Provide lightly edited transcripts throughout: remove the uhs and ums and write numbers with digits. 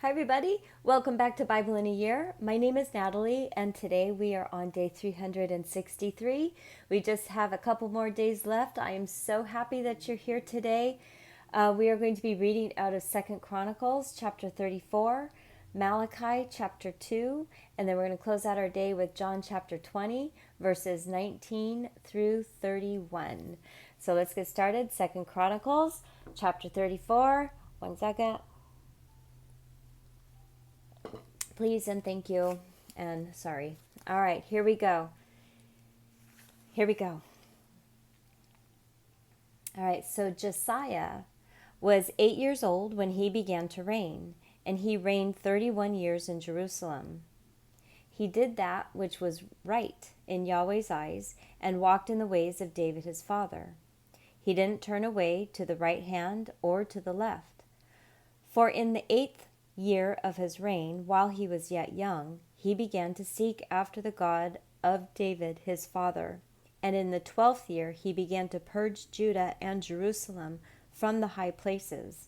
Hi, everybody. Welcome back to Bible in a Year. My name is Natalie, and today we are on day 363. We just have a couple more days left. I am so happy that you're here today. We are going to be reading out of 2 Chronicles chapter 34, Malachi chapter 2, and then we're going to close out our day with John chapter 20, verses 19 through 31. So let's get started. 2 Chronicles chapter 34. One second. Please and thank you and sorry. All right, here we go. All right, so Josiah was 8 years old when he began to reign, and he reigned 31 years in Jerusalem. He did that which was right in Yahweh's eyes and walked in the ways of David his father. He didn't turn away to the right hand or to the left. For in the 8th year of his reign, while he was yet young, he began to seek after the God of David his father. And in the 12th year he began to purge Judah and Jerusalem from the high places,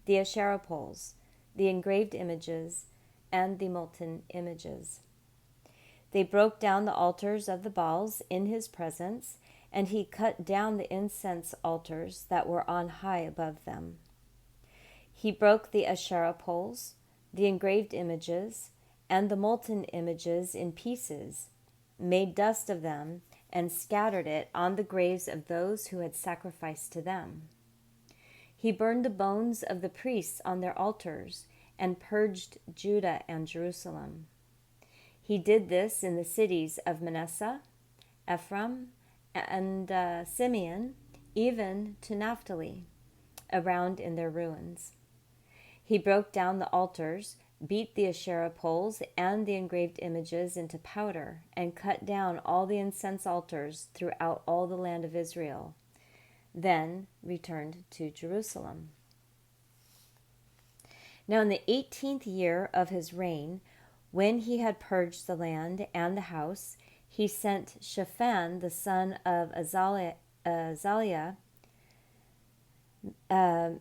the Asherah poles, the engraved images, and the molten images. They broke down the altars of the Baals in his presence, and he cut down the incense altars that were on high above them. He broke the Asherah poles, the engraved images, and the molten images in pieces, made dust of them, and scattered it on the graves of those who had sacrificed to them. He burned the bones of the priests on their altars, and purged Judah and Jerusalem. He did this in the cities of Manasseh, Ephraim, and Simeon, even to Naphtali, around in their ruins. He broke down the altars, beat the Asherah poles and the engraved images into powder, and cut down all the incense altars throughout all the land of Israel, then returned to Jerusalem. Now in the 18th year of his reign, when he had purged the land and the house, he sent Shaphan the son of Azaliah,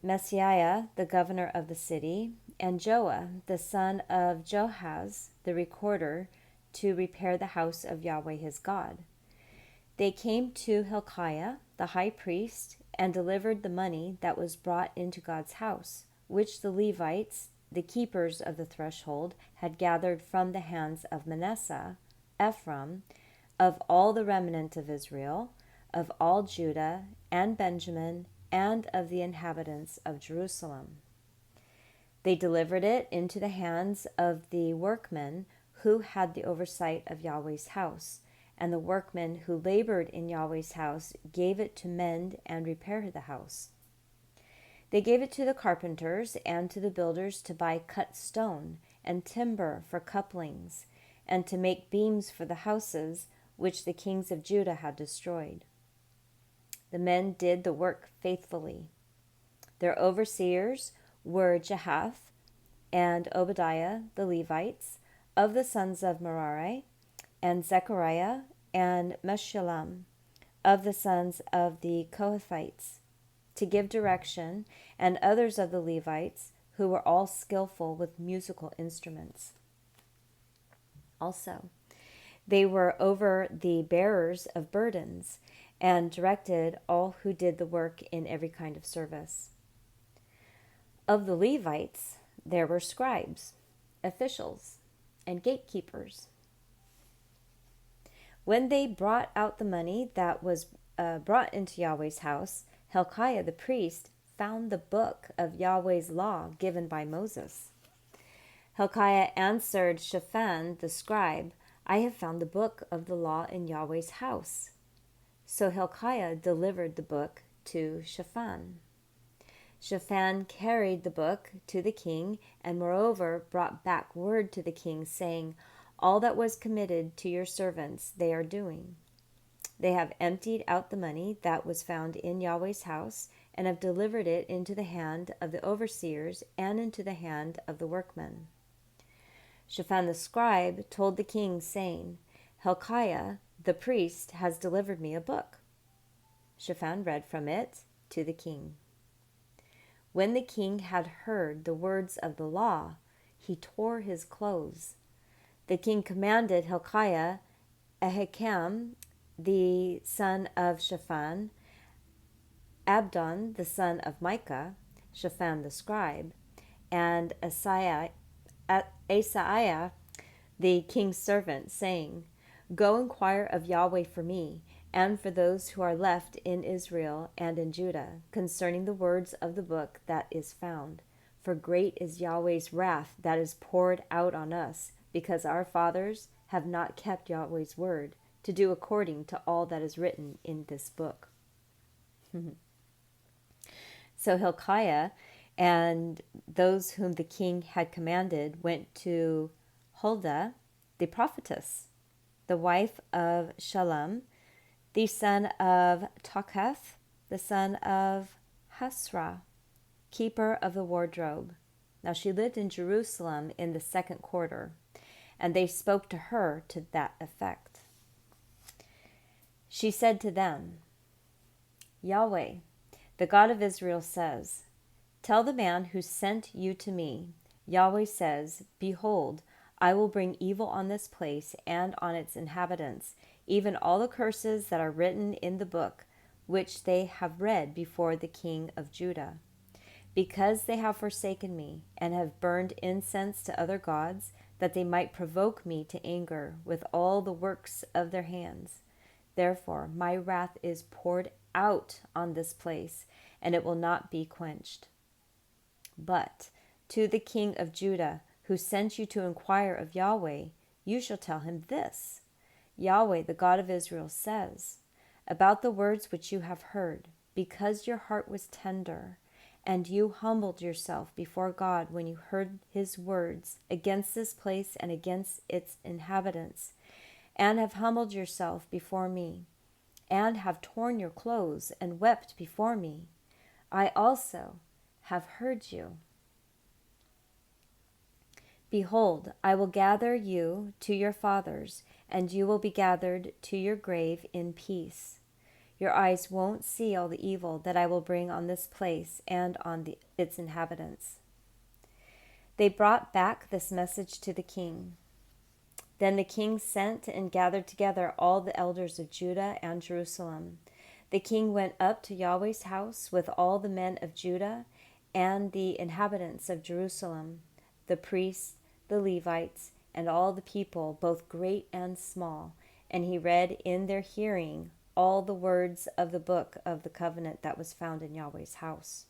Messiah, the governor of the city, and Joah, the son of Joahaz, the recorder, to repair the house of Yahweh his God. They came to Hilkiah, the high priest, and delivered the money that was brought into God's house, which the Levites, the keepers of the threshold, had gathered from the hands of Manasseh, Ephraim, of all the remnant of Israel, of all Judah and Benjamin, and of the inhabitants of Jerusalem. They delivered it into the hands of the workmen who had the oversight of Yahweh's house, and the workmen who labored in Yahweh's house gave it to mend and repair the house. They gave it to the carpenters and to the builders to buy cut stone and timber for couplings, and to make beams for the houses which the kings of Judah had destroyed. The men did the work faithfully. Their overseers were Jahath and Obadiah the Levites, of the sons of Merari, and Zechariah and Meshullam, of the sons of the Kohathites, to give direction, and others of the Levites, who were all skillful with musical instruments. Also, they were over the bearers of burdens, and directed all who did the work in every kind of service. Of the Levites, there were scribes, officials, and gatekeepers. When they brought out the money that was brought into Yahweh's house, Hilkiah the priest found the book of Yahweh's law given by Moses. Hilkiah answered Shaphan the scribe, "I have found the book of the law in Yahweh's house." So Hilkiah delivered the book to Shaphan. Shaphan carried the book to the king, and moreover brought back word to the king, saying, "All that was committed to your servants they are doing. They have emptied out the money that was found in Yahweh's house, and have delivered it into the hand of the overseers and into the hand of the workmen." Shaphan the scribe told the king, saying, "Hilkiah the priest has delivered me a book." Shaphan read from it to the king. When the king had heard the words of the law, he tore his clothes. The king commanded Hilkiah, Ahikam, the son of Shaphan, Abdon, the son of Micah, Shaphan the scribe, and Asaiah, the king's servant, saying, Go inquire of Yahweh for me, and for those who are left in Israel and in Judah, concerning the words of the book that is found. For great is Yahweh's wrath that is poured out on us, because our fathers have not kept Yahweh's word, to do according to all that is written in this book. So Hilkiah and those whom the king had commanded went to Huldah, the prophetess, the wife of Shallum, the son of Tokhath, the son of Hasrah, keeper of the wardrobe. Now she lived in Jerusalem in the second quarter, and they spoke to her to that effect. She said to them, Yahweh, the God of Israel says, Tell the man who sent you to me, Yahweh says, Behold, I will bring evil on this place and on its inhabitants, even all the curses that are written in the book, which they have read before the king of Judah. Because they have forsaken me, and have burned incense to other gods, that they might provoke me to anger with all the works of their hands. Therefore my wrath is poured out on this place, and it will not be quenched. But to the king of Judah, who sent you to inquire of Yahweh, you shall tell him this. Yahweh, the God of Israel, says, About the words which you have heard, because your heart was tender, and you humbled yourself before God when you heard his words against this place and against its inhabitants, and have humbled yourself before me, and have torn your clothes and wept before me, I also have heard you. Behold, I will gather you to your fathers, and you will be gathered to your grave in peace. Your eyes won't see all the evil that I will bring on this place and on its inhabitants. They brought back this message to the king. Then the king sent and gathered together all the elders of Judah and Jerusalem. The king went up to Yahweh's house with all the men of Judah and the inhabitants of Jerusalem, the priests, the Levites, and all the people, both great and small, and he read in their hearing all the words of the book of the covenant that was found in Yahweh's house.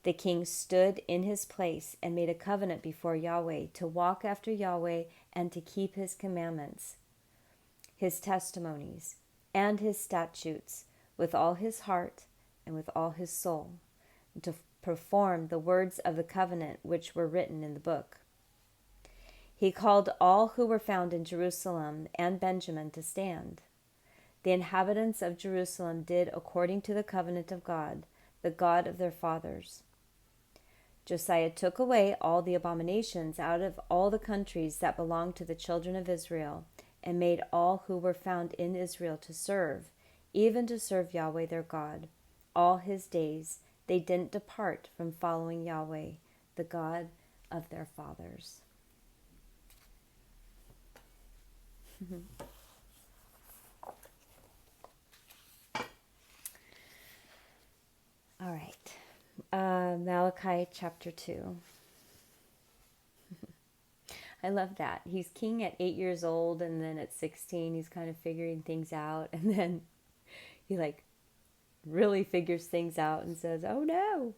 The king stood in his place and made a covenant before Yahweh to walk after Yahweh and to keep his commandments, his testimonies, and his statutes with all his heart and with all his soul, and to perform the words of the covenant which were written in the book. He called all who were found in Jerusalem and Benjamin to stand. The inhabitants of Jerusalem did according to the covenant of God, the God of their fathers. Josiah took away all the abominations out of all the countries that belonged to the children of Israel, and made all who were found in Israel to serve, even to serve Yahweh their God. All his days they didn't depart from following Yahweh, the God of their fathers. All right. Malachi chapter 2. I love that. He's king at 8 years old, and then at 16 he's kind of figuring things out, and then he really figures things out and says, oh no.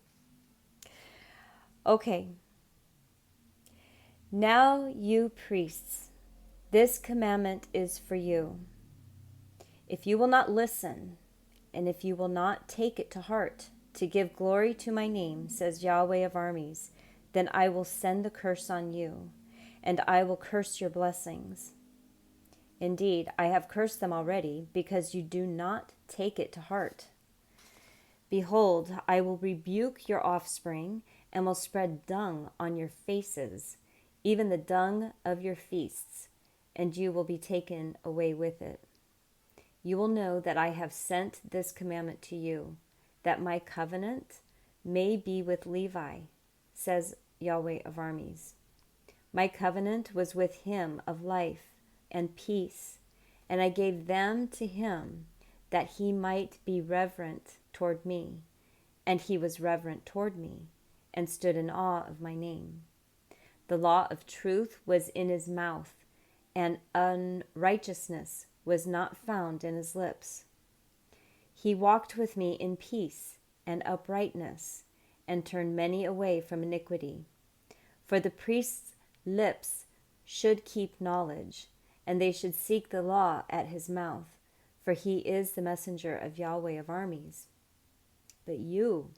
Okay. Now you priests, this commandment is for you. If you will not listen, and if you will not take it to heart, to give glory to my name, says Yahweh of armies, then I will send the curse on you, and I will curse your blessings. Indeed, I have cursed them already, because you do not take it to heart. Behold, I will rebuke your offspring, and will spread dung on your faces, even the dung of your feasts, and you will be taken away with it. You will know that I have sent this commandment to you, that my covenant may be with Levi, says Yahweh of armies. My covenant was with him of life and peace, and I gave them to him that he might be reverent toward me. And he was reverent toward me, and stood in awe of my name. The law of truth was in his mouth, and unrighteousness was not found in his lips. He walked with me in peace and uprightness, and turned many away from iniquity. For the priest's lips should keep knowledge, and they should seek the law at his mouth, for he is the messenger of Yahweh of armies. But you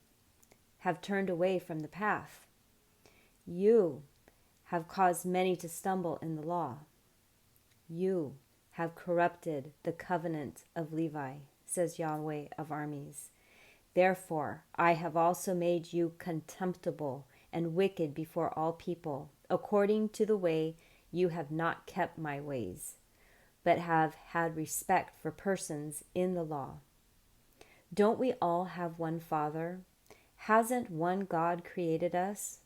have turned away from the path. You have caused many to stumble in the law. You have corrupted the covenant of Levi, says Yahweh of armies. Therefore, I have also made you contemptible and wicked before all people, according to the way you have not kept my ways, but have had respect for persons in the law. Don't we all have one Father? Hasn't one God created us?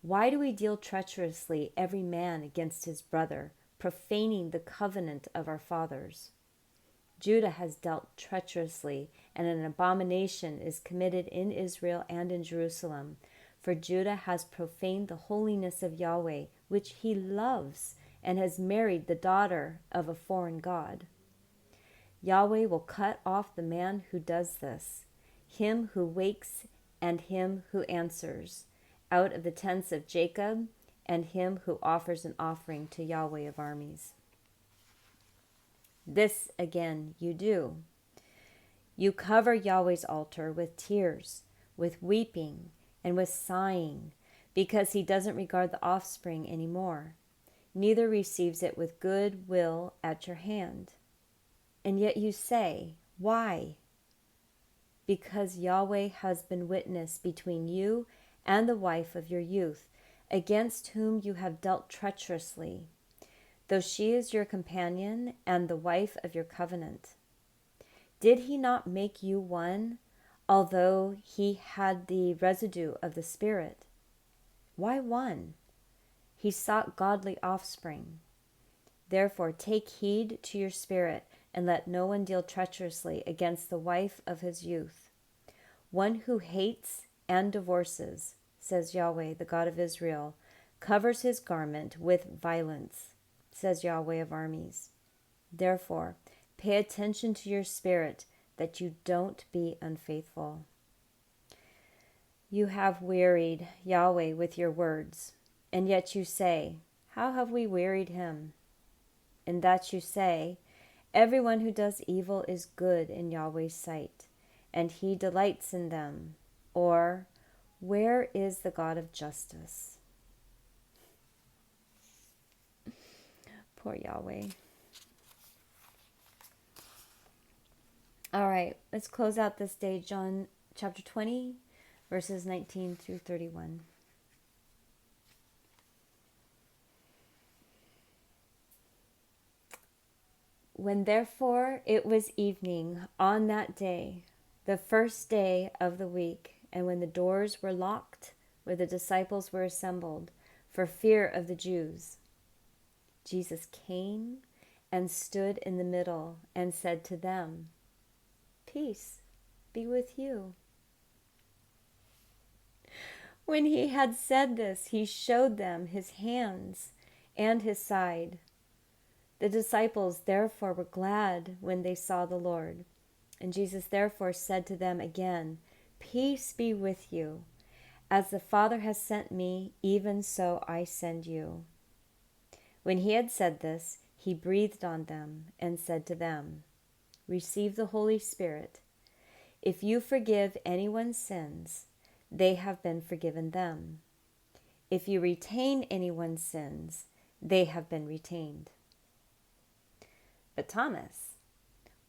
Why do we deal treacherously every man against his brother, profaning the covenant of our fathers? Judah has dealt treacherously, and an abomination is committed in Israel and in Jerusalem. For Judah has profaned the holiness of Yahweh, which he loves, and has married the daughter of a foreign god. Yahweh will cut off the man who does this, him who wakes and him who answers, out of the tents of Jacob, and him who offers an offering to Yahweh of armies. This again you do. You cover Yahweh's altar with tears, with weeping, and with sighing, because he doesn't regard the offspring anymore, neither receives it with good will at your hand. And yet you say, why? Because Yahweh has been witness between you and the wife of your youth, against whom you have dealt treacherously, though she is your companion and the wife of your covenant. Did he not make you one, although he had the residue of the Spirit? Why one? He sought godly offspring. Therefore take heed to your spirit, and let no one deal treacherously against the wife of his youth. One who hates and divorces, says Yahweh, the God of Israel, covers his garment with violence, says Yahweh of armies. Therefore, pay attention to your spirit, that you don't be unfaithful. You have wearied Yahweh with your words, and yet you say, how have we wearied him? In that you say, everyone who does evil is good in Yahweh's sight, and he delights in them. Or, where is the God of justice? Poor Yahweh. All right, let's close out this day, John chapter 20, verses 19 through 31. When therefore it was evening on that day, the first day of the week, and when the doors were locked where the disciples were assembled for fear of the Jews, Jesus came and stood in the middle and said to them, peace be with you. When he had said this, he showed them his hands and his side. The disciples therefore were glad when they saw the Lord. And Jesus therefore said to them again, peace be with you. As the Father has sent me, even so I send you. When he had said this, he breathed on them and said to them, receive the Holy Spirit. If you forgive anyone's sins, they have been forgiven them. If you retain anyone's sins, they have been retained. But Thomas,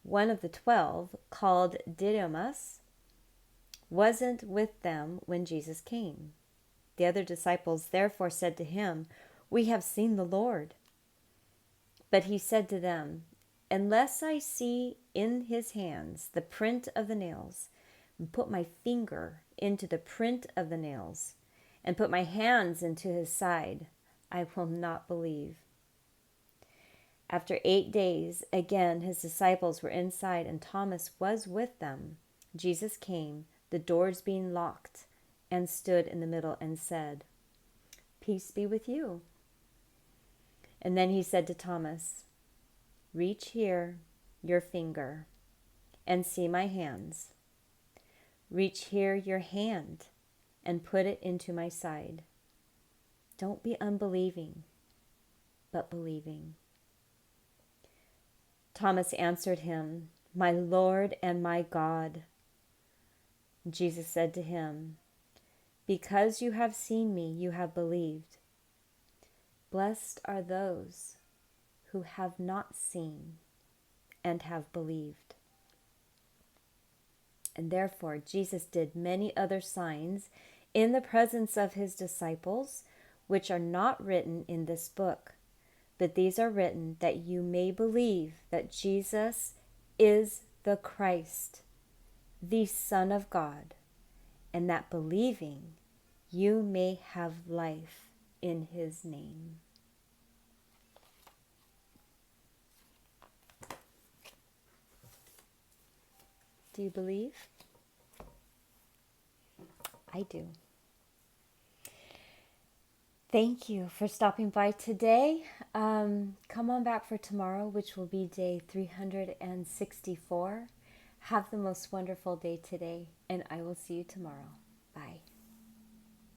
one of the 12, called Didymus, wasn't with them when Jesus came. The other disciples therefore said to him, we have seen the Lord. But he said to them, unless I see in his hands the print of the nails, and put my finger into the print of the nails, and put my hands into his side, I will not believe." After 8 days, again his disciples were inside and Thomas was with them. Jesus came, the doors being locked, and stood in the middle and said, "Peace be with you." And then he said to Thomas, "Reach here your finger and see my hands. Reach here your hand and put it into my side. Don't be unbelieving, but believing." Thomas answered him, "My Lord and my God." Jesus said to him, "Because you have seen me, you have believed. Blessed are those who have not seen and have believed." And therefore Jesus did many other signs in the presence of his disciples, which are not written in this book. But these are written that you may believe that Jesus is the Christ, the Son of God, and that believing you may have life in his name. Do you believe? I do. Thank you for stopping by today. Come on back for tomorrow, which will be day 364. Have the most wonderful day today, and I will see you tomorrow. Bye.